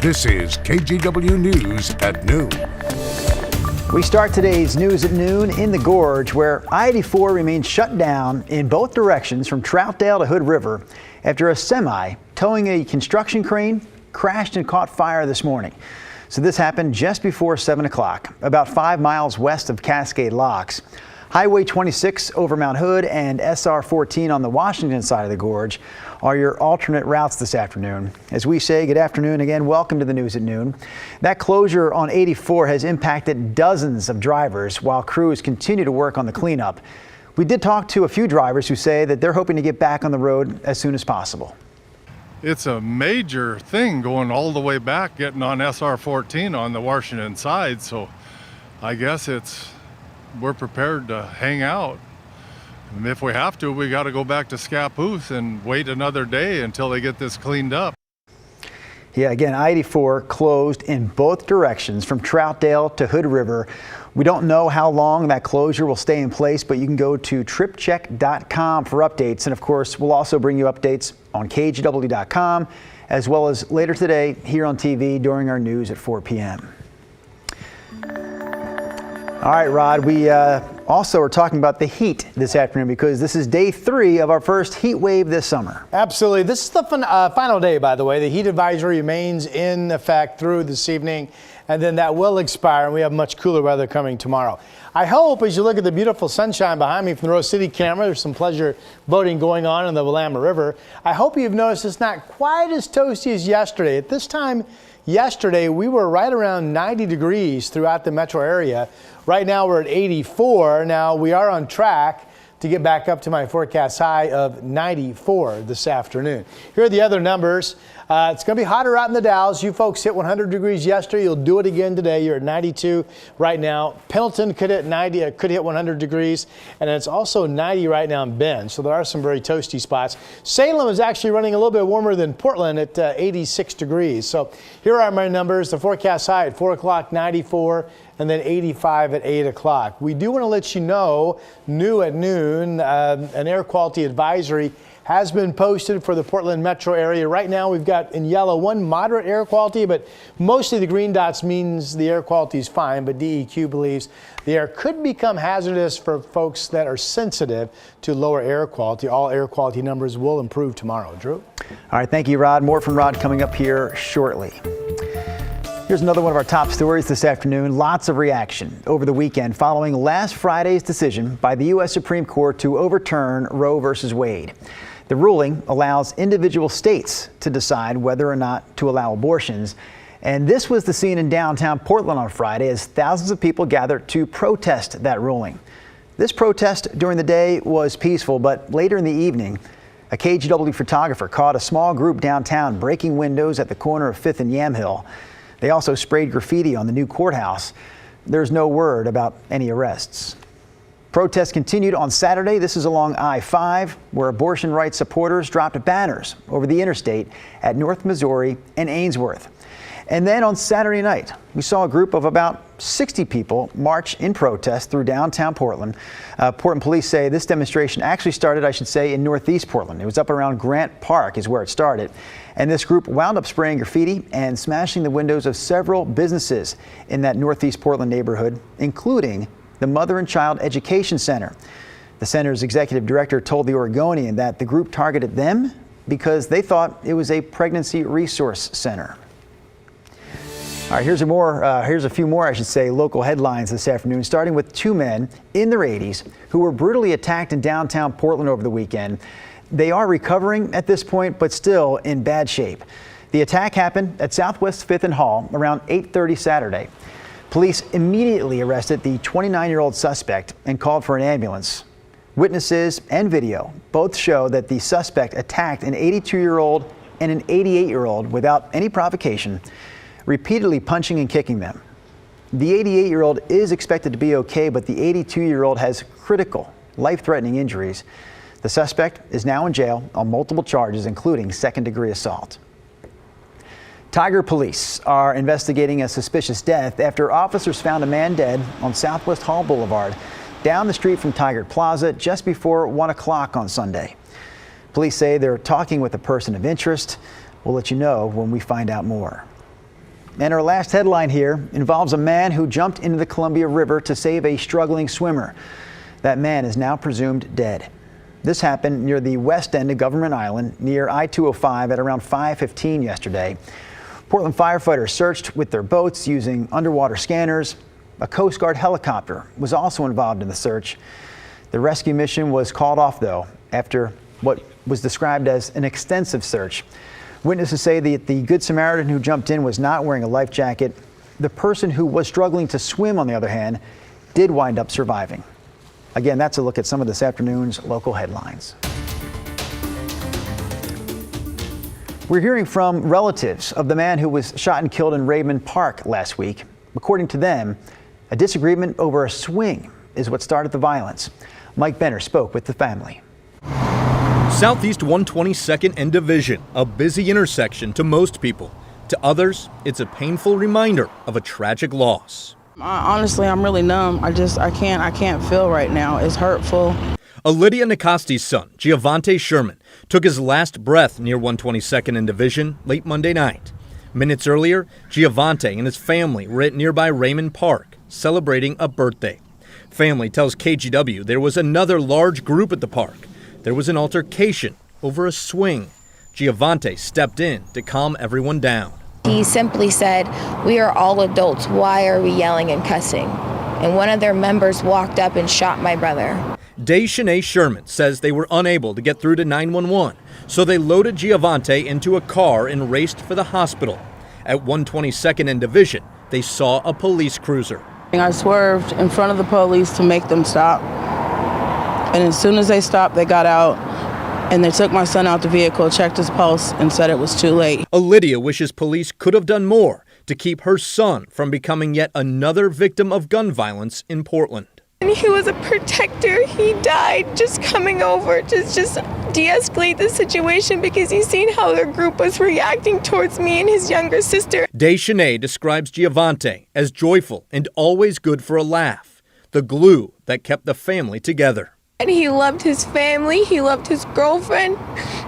This is KGW News at noon. We start today's news at noon in the gorge, where I-84 remains shut down in both directions from Troutdale to Hood River after a semi towing a construction crane crashed and caught fire this morning. So this happened just before 7 o'clock, about 5 miles west of Cascade Locks. Highway 26 over Mount Hood and SR 14 on the Washington side of the gorge are your alternate routes this afternoon. As we say, good afternoon again. Welcome to the news at noon. That closure on 84 has impacted dozens of drivers while crews continue to work on the cleanup. We did talk to a few drivers who say that they're hoping to get back on the road as soon as possible. It's a major thing going all the way back, getting on SR 14 on the Washington side. So I guess we're prepared to hang out. And if we have to, we got to go back to Scappoose and wait another day until they get this cleaned up. Yeah, again, I-84 closed in both directions from Troutdale to Hood River. We don't know how long that closure will stay in place, but you can go to tripcheck.com for updates. And of course, we'll also bring you updates on KGW.com, as well as later today here on TV during our news at 4 p.m. All right, Rod, we also are talking about the heat this afternoon because this is day 3 of our first heat wave this summer. Absolutely. This is the final day, by the way. The heat advisory remains in effect through this evening, and then that will expire, and we have much cooler weather coming tomorrow. I hope as you look at the beautiful sunshine behind me from the Rose City camera, there's some pleasure boating going on in the Willamette River. I hope you've noticed it's not quite as toasty as yesterday. At this time yesterday, we were right around 90 degrees throughout the metro area. Right now we're at 84. Now we are on track to get back up to my forecast high of 94 this afternoon. Here are the other numbers. It's going to be hotter out in the Dalles. You folks hit 100 degrees yesterday. You'll do it again today. You're at 92 right now. Pendleton could hit 90, could hit 100 degrees, and it's also 90 right now in Bend. So there are some very toasty spots. Salem is actually running a little bit warmer than Portland at 86 degrees. So here are my numbers. The forecast high at 4 o'clock, 94. And then 85 at 8 o'clock. We do want to let you know, new at noon, an air quality advisory has been posted for the Portland metro area. Right now we've got in yellow 1 moderate air quality, but mostly the green dots means the air quality is fine, but DEQ believes the air could become hazardous for folks that are sensitive to lower air quality. All air quality numbers will improve tomorrow. Drew? All right, thank you, Rod. More from Rod coming up here shortly. Here's another one of our top stories this afternoon. Lots of reaction over the weekend following last Friday's decision by the U.S. Supreme Court to overturn Roe v. Wade. The ruling allows individual states to decide whether or not to allow abortions. And this was the scene in downtown Portland on Friday as thousands of people gathered to protest that ruling. This protest during the day was peaceful, but later in the evening, a KGW photographer caught a small group downtown breaking windows at the corner of 5th and Yamhill. They also sprayed graffiti on the new courthouse. There's no word about any arrests. Protests continued on Saturday. This is along I-5, where abortion rights supporters dropped banners over the interstate at North Missouri and Ainsworth. And then on Saturday night, we saw a group of about 60 people march in protest through downtown Portland. Portland police say this demonstration actually started, I should say, in northeast Portland. It was up around Raymond Park is where it started. And this group wound up spraying graffiti and smashing the windows of several businesses in that northeast Portland neighborhood, including the Mother and Child Education Center. The center's executive director told the Oregonian that the group targeted them because they thought it was a pregnancy resource center. All right, here's a few more, I should say, local headlines this afternoon, starting with 2 men in their 80s who were brutally attacked in downtown Portland over the weekend. They are recovering at this point, but still in bad shape. The attack happened at Southwest 5th and Hall around 8:30 Saturday. Police immediately arrested the 29-year-old suspect and called for an ambulance. Witnesses and video both show that the suspect attacked an 82-year-old and an 88-year-old without any provocation, repeatedly punching and kicking them. The 88-year-old is expected to be okay, but the 82-year-old has critical, life-threatening injuries. The suspect is now in jail on multiple charges, including second-degree assault. Tiger police are investigating a suspicious death after officers found a man dead on Southwest Hall Boulevard, down the street from Tigard Plaza, just before 1 o'clock on Sunday. Police say they're talking with a person of interest. We'll let you know when we find out more. And our last headline here involves a man who jumped into the Columbia River to save a struggling swimmer. That man is now presumed dead. This happened near the west end of Government Island near I-205 at around 5:15 yesterday. Portland firefighters searched with their boats using underwater scanners. A Coast Guard helicopter was also involved in the search. The rescue mission was called off, though, after what was described as an extensive search. Witnesses say that the Good Samaritan who jumped in was not wearing a life jacket. The person who was struggling to swim, on the other hand, did wind up surviving. Again, that's a look at some of this afternoon's local headlines. We're hearing from relatives of the man who was shot and killed in Raymond Park last week. According to them, a disagreement over a swing is what started the violence. Mike Benner spoke with the family. Southeast 122nd and Division, a busy intersection to most people. To others, it's a painful reminder of a tragic loss. Honestly, I'm really numb. I can't feel right now. It's hurtful. Lydia Nikosti's son, Giovante Sherman, took his last breath near 122nd and Division late Monday night. Minutes earlier, Giovante and his family were at nearby Raymond Park celebrating a birthday. Family tells KGW there was another large group at the park. There was an altercation over a swing. Giovante stepped in to calm everyone down. He simply said, "We are all adults. Why are we yelling and cussing?" And one of their members walked up and shot my brother. Shanae Sherman says they were unable to get through to 911, so they loaded Giovante into a car and raced for the hospital. At 122nd and Division, they saw a police cruiser. I swerved in front of the police to make them stop. And as soon as they stopped, they got out and they took my son out the vehicle, checked his pulse, and said it was too late. Lydia wishes police could have done more to keep her son from becoming yet another victim of gun violence in Portland. And he was a protector. He died just coming over to just de-escalate the situation because he's seen how their group was reacting towards me and his younger sister. Shanae describes Giovante as joyful and always good for a laugh, the glue that kept the family together. And he loved his family, he loved his girlfriend,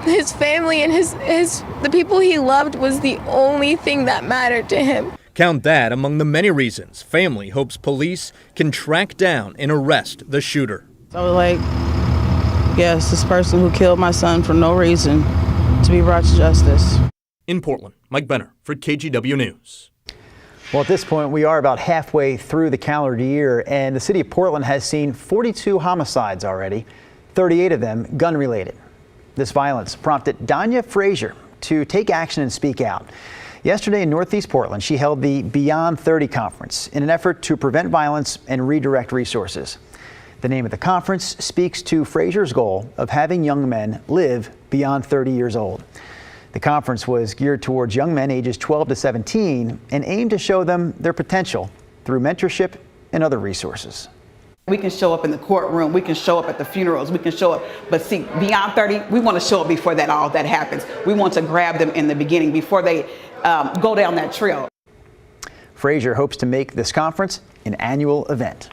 his family, and the people he loved was the only thing that mattered to him. Count that among the many reasons family hopes police can track down and arrest the shooter. So yes, this person who killed my son for no reason to be brought to justice. In Portland, Mike Benner for KGW News. Well, at this point, we are about halfway through the calendar year, and the city of Portland has seen 42 homicides already, 38 of them gun-related. This violence prompted Danya Frazier to take action and speak out. Yesterday in Northeast Portland, she held the Beyond 30 conference in an effort to prevent violence and redirect resources. The name of the conference speaks to Frazier's goal of having young men live beyond 30 years old. The conference was geared towards young men ages 12 to 17 and aimed to show them their potential through mentorship and other resources. We can show up in the courtroom, we can show up at the funerals, we can show up, but see, beyond 30, we want to show up before all that happens. We want to grab them in the beginning before they go down that trail. Frazier hopes to make this conference an annual event.